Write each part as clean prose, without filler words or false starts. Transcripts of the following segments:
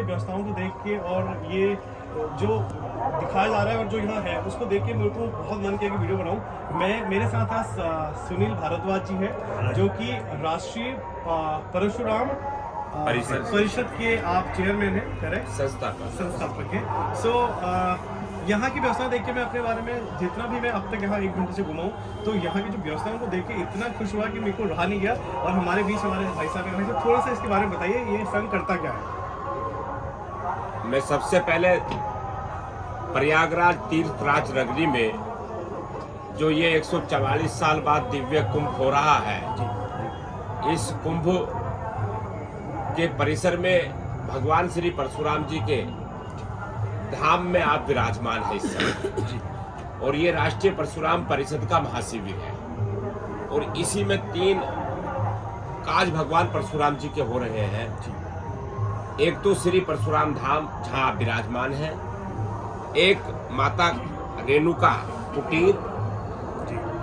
व्यवस्थाओं को देख के और ये जो दिखाया जा रहा है और जो यहाँ है उसको देख के मेरे को बहुत मन किया कि वीडियो बनाऊं। मेरे साथ आज सुनील भारद्वाज जी है जो कि राष्ट्रीय परशुराम परिषद के आप चेयरमैन हैं, करेक्ट? संस्थापक हैं। सो यहाँ की व्यवस्था देख के मैं अपने बारे में जितना भी मैं अब तक यहाँ 1 घंटे से घुमा हूँ तो यहाँ की जो व्यवस्थाओं को देख के इतना खुश हुआ कि मेरे को रहा नहीं गया। और हमारे बीच हमारे भाई साहब हैं, भाई साहब थोड़ा सा इसके बारे में बताइए, ये संघ करता क्या है? मैं सबसे पहले प्रयागराज तीर्थराज नगरी में जो ये 144 साल बाद दिव्य कुंभ हो रहा है, इस कुंभ के परिसर में भगवान श्री परशुराम जी के धाम में आप विराजमान है इस समय। और ये राष्ट्रीय परशुराम परिषद का महाशिविर है और इसी में 3 काज भगवान परशुराम जी के हो रहे हैं। एक तो श्री परशुराम धाम जहाँ आप विराजमान हैं, एक माता रेणुका कुटीर,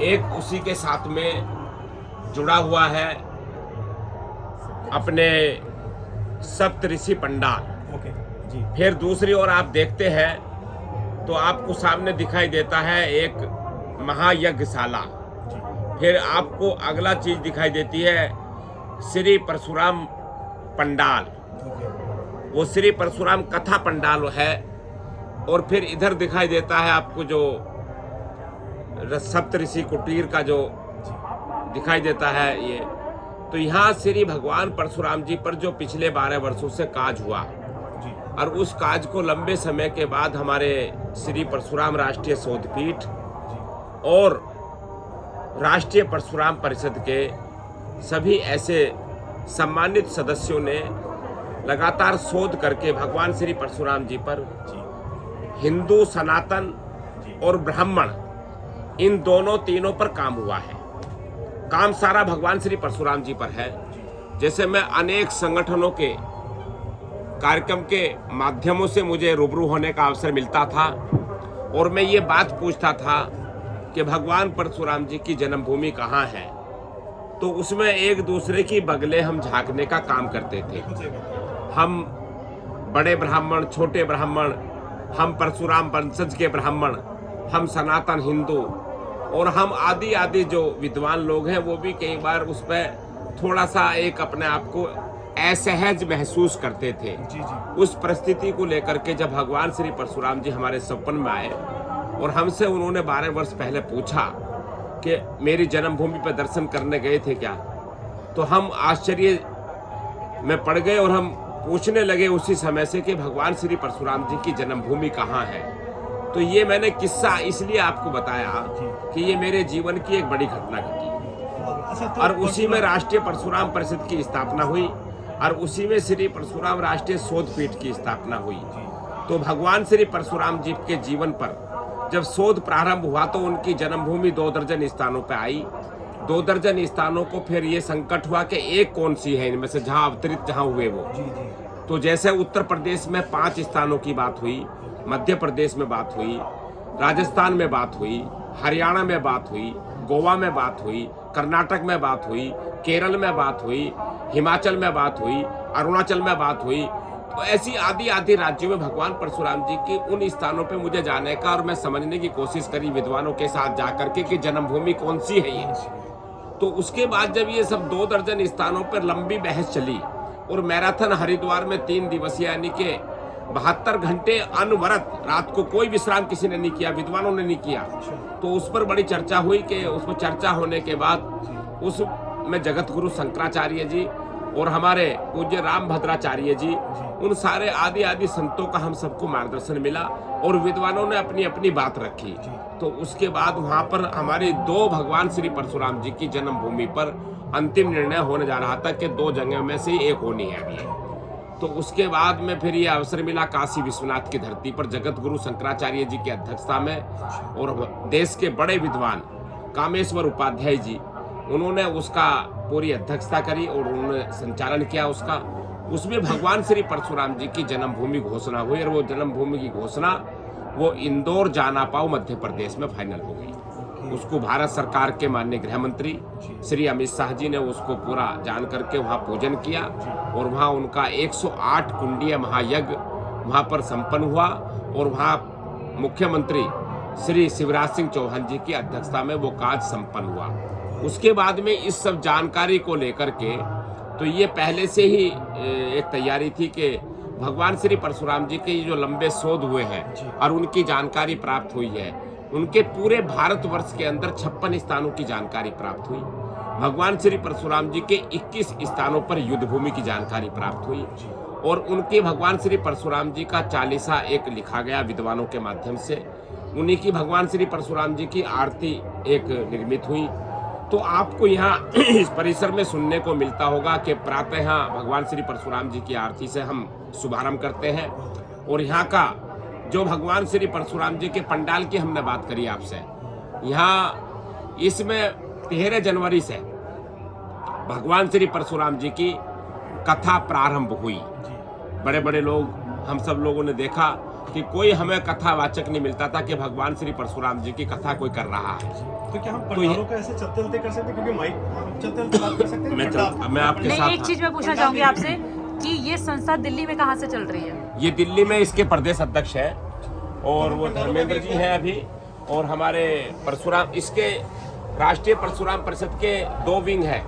एक उसी के साथ में जुड़ा हुआ है अपने सप्तऋषि पंडाल। जी। फिर दूसरी ओर आप देखते हैं तो आपको सामने दिखाई देता है एक महायज्ञशाला। फिर आपको अगला चीज दिखाई देती है श्री परशुराम पंडाल, वो श्री परशुराम कथा पंडाल है। और फिर इधर दिखाई देता है आपको जो सप्तऋषि कुटीर का जो दिखाई देता है ये। तो यहाँ श्री भगवान परशुराम जी पर जो पिछले 12 वर्षों से काज हुआ और उस काज को लंबे समय के बाद हमारे श्री परशुराम राष्ट्रीय शोधपीठ और राष्ट्रीय परशुराम परिषद के सभी ऐसे सम्मानित सदस्यों ने लगातार शोध करके भगवान श्री परशुराम जी पर हिंदू, सनातन और ब्राह्मण इन तीनों पर काम हुआ है। काम सारा भगवान श्री परशुराम जी पर है। जैसे मैं अनेक संगठनों के कार्यक्रम के माध्यमों से मुझे रूबरू होने का अवसर मिलता था और मैं ये बात पूछता था कि भगवान परशुराम जी की जन्मभूमि कहाँ है, तो उसमें एक दूसरे की बगले हम झांकने का काम करते थे। हम बड़े ब्राह्मण, छोटे ब्राह्मण, हम परशुराम वंशज के ब्राह्मण, हम सनातन हिंदू और हम आदि आदि जो विद्वान लोग हैं वो भी कई बार उस पर थोड़ा सा एक अपने आप को असहज महसूस करते थे। उस परिस्थिति को लेकर के जब भगवान श्री परशुराम जी हमारे सपन में आए और हमसे उन्होंने 12 वर्ष पहले पूछा कि मेरी जन्मभूमि पर दर्शन करने गए थे क्या, तो हम आश्चर्य में पड़ गए और हम पूछने लगे उसी समय से कि भगवान श्री परशुराम जी की जन्मभूमि कहाँ है। तो ये मैंने किस्सा इसलिए आपको बताया कि ये मेरे जीवन की एक बड़ी घटना घटी और उसी में राष्ट्रीय परशुराम परिषद की स्थापना हुई और उसी में श्री परशुराम राष्ट्रीय शोधपीठ की स्थापना हुई। तो भगवान श्री परशुराम जी के जीवन पर जब शोध प्रारंभ हुआ तो उनकी जन्मभूमि 2 दर्जन स्थानों पर आई। 2 दर्जन स्थानों को फिर ये संकट हुआ कि एक कौन सी है इनमें से जहाँ अवतरित जहाँ हुए वो। तो जैसे उत्तर प्रदेश में 5 स्थानों की बात हुई, मध्य प्रदेश में बात हुई, राजस्थान में बात हुई, हरियाणा में बात हुई, गोवा में बात हुई, कर्नाटक में बात हुई, केरल में बात हुई, हिमाचल में बात हुई, अरुणाचल में बात हुई। तो ऐसी आदि आदि राज्यों में भगवान परशुराम जी के उन स्थानों पे मुझे जाने का और मैं समझने की कोशिश करी विद्वानों के साथ जाकर के कि जन्मभूमि कौन सी है ये। तो उसके बाद जब ये सब 2 दर्जन स्थानों पर लंबी बहस चली और मैराथन हरिद्वार में 3 दिवसीय यानी के 72 घंटे अनवरत, रात को कोई विश्राम किसी ने नहीं किया, विद्वानों ने नहीं किया, तो उस पर बड़ी चर्चा हुई कि उसमें चर्चा होने के बाद उसमें जगत गुरु शंकराचार्य जी और हमारे पूज्य राम भद्राचार्य जी, उन सारे आदि आदि संतों का हम सबको मार्गदर्शन मिला और विद्वानों ने अपनी अपनी बात रखी। तो उसके बाद वहाँ पर हमारी 2 भगवान श्री परशुराम जी की जन्मभूमि पर अंतिम निर्णय होने जा रहा था कि 2 जगह में से एक होनी है अभी। तो उसके बाद में फिर ये अवसर मिला काशी विश्वनाथ की धरती पर जगत गुरु शंकराचार्य जी की अध्यक्षता में और देश के बड़े विद्वान कामेश्वर उपाध्याय जी, उन्होंने उसका पूरी अध्यक्षता करी और उन्होंने संचालन किया उसका। उसमें भगवान श्री परशुराम जी की जन्मभूमि घोषणा हुई और वो जन्मभूमि की घोषणा वो इंदौर जाना पाओ मध्य प्रदेश में फाइनल हो गई। उसको भारत सरकार के माननीय गृह मंत्री श्री अमित शाह जी ने उसको पूरा जान करके वहाँ पूजन किया और वहाँ उनका 108 कुंडीय महायज्ञ वहाँ पर संपन्न हुआ और वहाँ मुख्यमंत्री श्री शिवराज सिंह चौहान जी की अध्यक्षता में वो कार्य संपन्न हुआ। उसके बाद में इस सब जानकारी को लेकर के तो ये पहले से ही एक तैयारी थी कि भगवान श्री परशुराम जी के जो लंबे शोध हुए हैं और उनकी जानकारी प्राप्त हुई है, उनके पूरे भारतवर्ष के अंदर 56 स्थानों की जानकारी प्राप्त हुई। भगवान श्री परशुराम जी के 21 स्थानों पर युद्ध भूमि की जानकारी प्राप्त हुई और उनके भगवान श्री परशुराम जी का चालीसा एक लिखा गया विद्वानों के माध्यम से। उन्हीं की भगवान श्री परशुराम जी की आरती एक निर्मित हुई। तो आपको यहाँ इस परिसर में सुनने को मिलता होगा कि प्रातः यहाँ भगवान श्री परशुराम जी की आरती से हम शुभारंभ करते हैं और यहाँ का जो भगवान श्री परशुराम जी के पंडाल की हमने बात करी आपसे, यहाँ इसमें 13 जनवरी से भगवान श्री परशुराम जी की कथा प्रारंभ हुई। बड़े बड़े लोग, हम सब लोगों ने देखा कि कोई हमें कथावाचक नहीं मिलता था कि भगवान श्री परशुराम जी की कथा कोई कर रहा है। तो क्या हम पंडालों को ऐसे चलते कर सकते हैं, क्योंकि माइक चलते बात कर सकते हैं? मैं आपके साथ एक चीज मैं पूछना चाहूंगी आपसे कि ये संस्था दिल्ली में कहाँ से चल रही है? ये दिल्ली में इसके प्रदेश अध्यक्ष है और वो धर्मेंद्र जी हैं अभी, और हमारे परशुराम, इसके राष्ट्रीय परशुराम परिषद के 2 विंग है।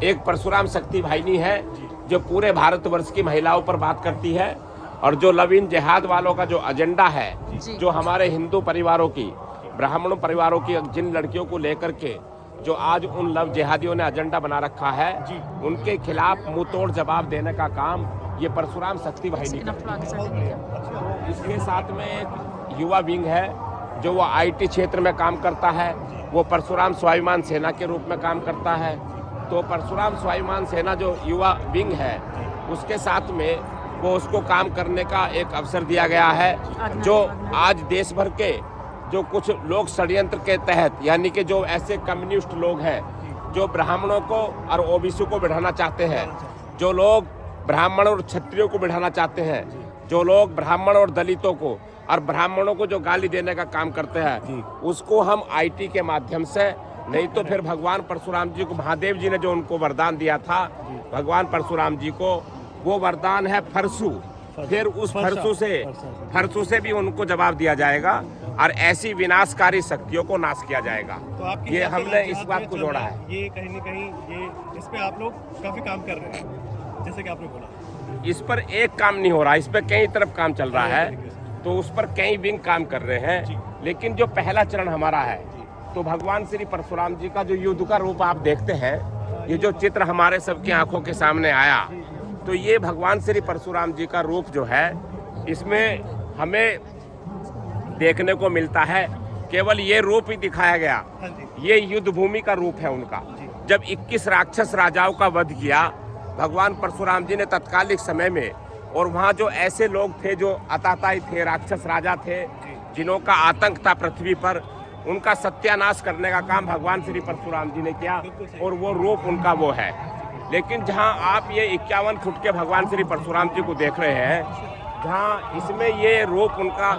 एक परशुराम शक्ति वाहिनी है जो पूरे भारतवर्ष की महिलाओं पर बात करती है, और जो लव इन जिहाद वालों का जो एजेंडा है, जो हमारे हिंदू परिवारों की, ब्राह्मणों परिवारों की जिन लड़कियों को लेकर के जो आज उन लव जिहादियों ने एजेंडा बना रखा है, उनके खिलाफ मुंहतोड़ जवाब देने का काम ये परशुराम शक्ति वाहिनी करती है। इसके साथ में एक युवा विंग है जो वो IT क्षेत्र में काम करता है, वो परशुराम स्वाभिमान सेना के रूप में काम करता है। तो परशुराम स्वाभिमान सेना जो युवा विंग है, उसके साथ में वो उसको काम करने का एक अवसर दिया गया है। जो आज देश भर के जो कुछ लोग षड्यंत्र के तहत, यानी कि जो ऐसे कम्युनिस्ट लोग हैं जो ब्राह्मणों को और OBC को बढ़ाना चाहते हैं, जो लोग ब्राह्मण और क्षत्रियों को बढ़ाना चाहते हैं, जो लोग ब्राह्मण और दलितों को और ब्राह्मणों को जो गाली देने का काम करते हैं, उसको हम IT के माध्यम से, नहीं तो फिर भगवान परशुराम जी को, महादेव जी ने जो उनको वरदान दिया था भगवान परशुराम जी को, वो वरदान है फरसू। फिर उस फरसू से भी उनको जवाब दिया जाएगा और ऐसी विनाशकारी शक्तियों को नाश किया जाएगा। तो ये हमने इस बात को जोड़ा है। ये कहीं न कहीं ये इस पे आप लोग काफी काम कर रहे हैं, जैसे कि आपने बोला। इस पर एक काम नहीं हो रहा, इस पर कई तरफ काम चल रहा है, तो उस पर कई विंग काम कर रहे हैं। लेकिन जो पहला चरण हमारा है, तो भगवान श्री परशुराम जी का जो युद्ध का रूप आप देखते हैं, ये जो चित्र हमारे सबकी आंखों के सामने आया, तो ये भगवान श्री परशुराम जी का रूप जो है, इसमें हमें देखने को मिलता है केवल ये रूप ही दिखाया गया। ये युद्ध भूमि का रूप है उनका। जब 21 राक्षस राजाओं का वध किया भगवान परशुराम जी ने तत्कालिक समय में, और वहाँ जो ऐसे लोग थे जो अताताई थे, राक्षस राजा थे, जिन्हों का आतंक था पृथ्वी पर, उनका सत्यानाश करने का काम भगवान श्री परशुराम जी ने किया और वो रूप उनका वो है। लेकिन जहाँ आप ये 51 फुट के भगवान श्री परशुराम जी को देख रहे हैं, जहाँ इसमें ये रूप उनका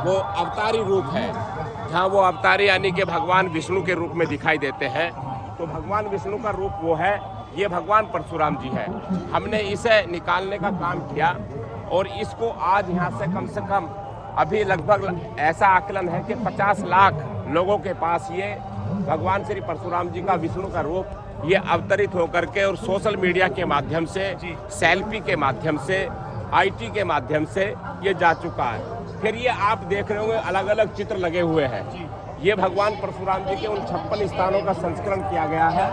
वो अवतारी रूप है, जहाँ वो अवतारी यानी कि भगवान विष्णु के रूप में दिखाई देते हैं, तो भगवान विष्णु का रूप वो है, ये भगवान परशुराम जी है। हमने इसे निकालने का काम किया और इसको आज यहाँ से कम अभी लगभग ऐसा आकलन है कि 50 लाख लोगों के पास ये भगवान श्री परशुराम जी का विष्णु का रूप ये अवतरित होकर के और सोशल मीडिया के माध्यम से, सेल्फी के माध्यम से, IT के माध्यम से ये जा चुका है। फिर ये आप देख रहे होंगे अलग अलग चित्र लगे हुए हैं। ये भगवान परशुराम जी के उन 56 स्थानों का संस्करण किया गया है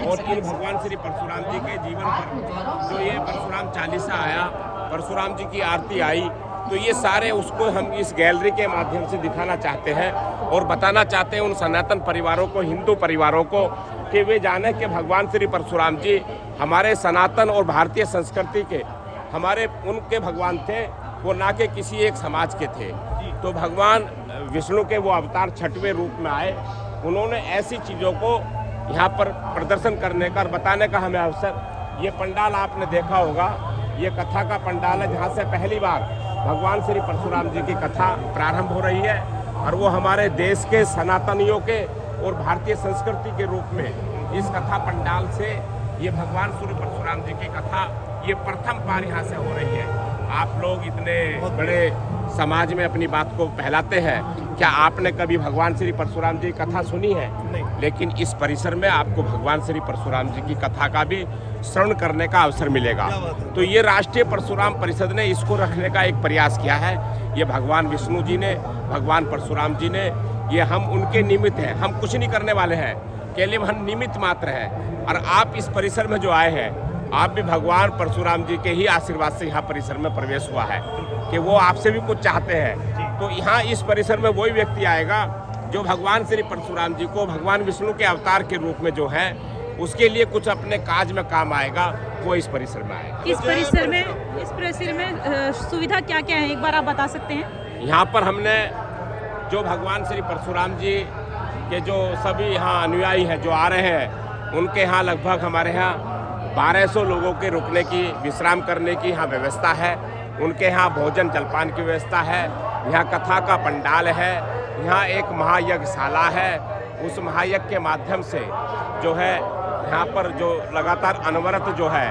और इन भगवान श्री परशुराम जी के जीवन पर जो ये परशुराम चालीसा आया, परशुराम जी की आरती आई, तो ये सारे उसको हम इस गैलरी के माध्यम से दिखाना चाहते हैं और बताना चाहते हैं उन सनातन परिवारों को, हिंदू परिवारों को, कि वे जाने कि भगवान श्री परशुराम जी हमारे सनातन और भारतीय संस्कृति के, हमारे उनके भगवान थे, वो ना कि किसी एक समाज के थे। तो भगवान विष्णु के वो अवतार 6वें रूप में आए, उन्होंने ऐसी चीज़ों को यहाँ पर प्रदर्शन करने का और बताने का हमें अवसर। ये पंडाल आपने देखा होगा, ये कथा का पंडाल है जहाँ से पहली बार भगवान श्री परशुराम जी की कथा प्रारंभ हो रही है और वो हमारे देश के सनातनियों के और भारतीय संस्कृति के रूप में इस कथा पंडाल से ये भगवान सूर्य परशुराम जी की कथा ये प्रथम बार यहाँ से हो रही है। आप लोग इतने बड़े समाज में अपनी बात को फैलाते हैं, क्या आपने कभी भगवान श्री परशुराम जी की कथा सुनी है? नहीं। लेकिन इस परिसर में आपको भगवान श्री परशुराम जी की कथा का भी श्रवण करने का अवसर मिलेगा। क्या बात है। तो ये राष्ट्रीय परशुराम परिषद ने इसको रखने का एक प्रयास किया है। ये भगवान विष्णु जी ने, भगवान परशुराम जी ने, ये हम उनके निमित्त हैं, हम कुछ नहीं करने वाले हैं, केवल हम निमित्त मात्र हैं। और आप इस परिसर में जो आए हैं, आप भी भगवान परशुराम जी के ही आशीर्वाद से यहाँ परिसर में प्रवेश हुआ है कि वो आपसे भी कुछ चाहते हैं। तो यहाँ इस परिसर में वही व्यक्ति आएगा जो भगवान श्री परशुराम जी को भगवान विष्णु के अवतार के रूप में जो है उसके लिए कुछ अपने काज में काम आएगा, वो इस परिसर में आएगा। इस परिसर में सुविधा क्या क्या है, एक बार आप बता सकते हैं? यहाँ पर हमने जो भगवान श्री परशुराम जी के जो सभी यहाँ अनुयायी हैं जो आ रहे हैं, उनके यहाँ लगभग हमारे यहाँ 1200 लोगों के रुकने की, विश्राम करने की यहाँ व्यवस्था है। उनके यहाँ भोजन जलपान की व्यवस्था है। यहाँ कथा का पंडाल है। यहाँ एक महायज्ञशाला है। उस महायज्ञ के माध्यम से जो है यहाँ पर जो लगातार अनवरत जो है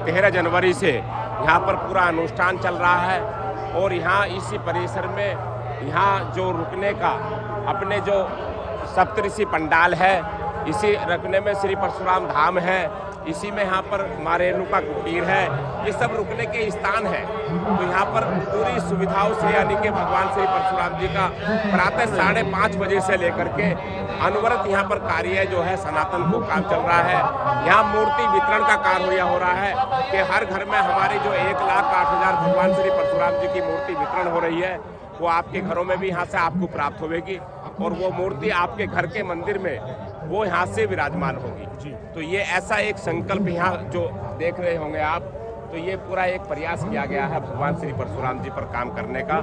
13 जनवरी से यहाँ पर पूरा अनुष्ठान चल रहा है। और यहाँ इसी परिसर में यहाँ जो रुकने का अपने जो सप्तऋषि पंडाल है, इसी रखने में श्री परशुराम धाम है, इसी में यहाँ पर माँ रेणुका कुटीर है, ये सब रुकने के स्थान है। तो यहाँ पर पूरी सुविधाओं से यानी कि भगवान श्री परशुराम जी का प्रातः 5:30 बजे से लेकर के अनवरत यहाँ पर कार्य जो है सनातन को काम चल रहा है। यहाँ मूर्ति वितरण का कार्य हो रहा है कि हर घर में हमारी जो 1,08,000 भगवान श्री परशुराम जी की मूर्ति वितरण हो रही है, वो आपके घरों में भी यहाँ से आपको प्राप्त होगी और वो मूर्ति आपके घर के मंदिर में वो यहाँ से विराजमान होगी। तो ये ऐसा एक संकल्प यहाँ जो देख रहे होंगे आप, तो ये पूरा एक प्रयास किया गया है भगवान श्री परशुराम जी पर काम करने का।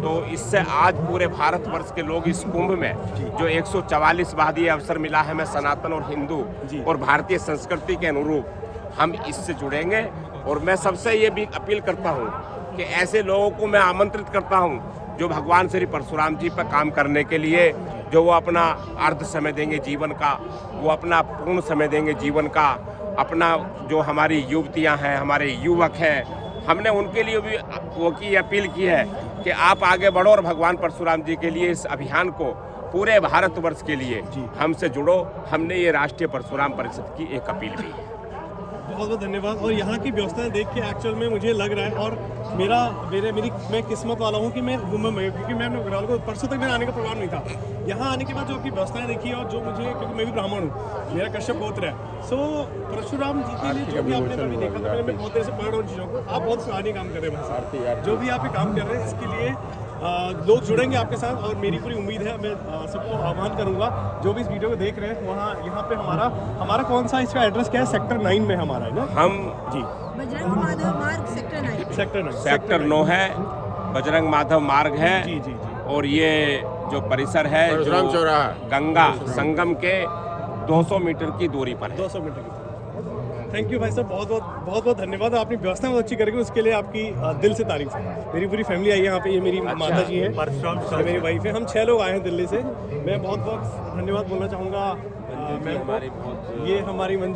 तो इससे आज पूरे भारतवर्ष के लोग इस कुंभ में जो 144 वादी अवसर मिला है, मैं सनातन और हिंदू और भारतीय संस्कृति के अनुरूप हम इससे जुड़ेंगे। और मैं सबसे ये भी अपील करता हूँ कि ऐसे लोगों को मैं आमंत्रित करता हूँ जो भगवान श्री परशुराम जी पर काम करने के लिए जो वो अपना अर्ध समय देंगे जीवन का, वो अपना पूर्ण समय देंगे जीवन का, अपना जो हमारी युवतियां हैं, हमारे युवक हैं, हमने उनके लिए भी वो की अपील की है कि आप आगे बढ़ो और भगवान परशुराम जी के लिए इस अभियान को पूरे भारतवर्ष के लिए हमसे जुड़ो। हमने ये राष्ट्रीय परशुराम परिषद की एक अपील भी है। बहुत बहुत धन्यवाद। और यहाँ की व्यवस्थाएं देख के एक्चुअल में मुझे लग रहा है और मैं किस्मत वाला हूँ कि मैं कुंभ में, क्योंकि मैं अपने घरवालों को परसों तक मेरा आने का प्रोग्राम नहीं था। यहाँ आने के बाद जो आपकी व्यवस्थाएं देखी और जो मुझे, क्योंकि मैं भी ब्राह्मण हूँ, मेरा कश्यप गोत्र है, सो परशुराम जी के लिए जो भी आपने कभी देखा था, मैं बहुत देर से पढ़ रहा हूँ चीज़ों को, आप बहुत सराहनीय काम कर रहे हैं भाई। जो भी आप ये काम कर रहे हैं इसके लिए लोग जुड़ेंगे आपके साथ और मेरी पूरी उम्मीद है। मैं सबको आह्वान करूंगा जो भी इस वीडियो को देख रहे हैं, वहाँ यहाँ पे हमारा कौन सा इसका एड्रेस क्या है? सेक्टर 9 में हमारा है ना? हम जी बजरंग माधव मार्ग सेक्टर 9 है, बजरंग माधव मार्ग है। जी। और ये जो परिसर है जो गंगा संगम के 200 मीटर की दूरी पर है। 200 मीटर की। थैंक यू भाई साहब, बहुत बहुत धन्यवाद। आपने व्यवस्था बहुत अच्छी करेंगे, उसके लिए आपकी दिल से तारीफ है। मेरी पूरी फैमिली आई है यहाँ पे, ये मेरी माता जी हैं, ये मेरी वाइफ है, हम 6 लोग आए हैं दिल्ली से। मैं बहुत बहुत धन्यवाद बोलना चाहूँगा मैम को। ये हमारी मंजू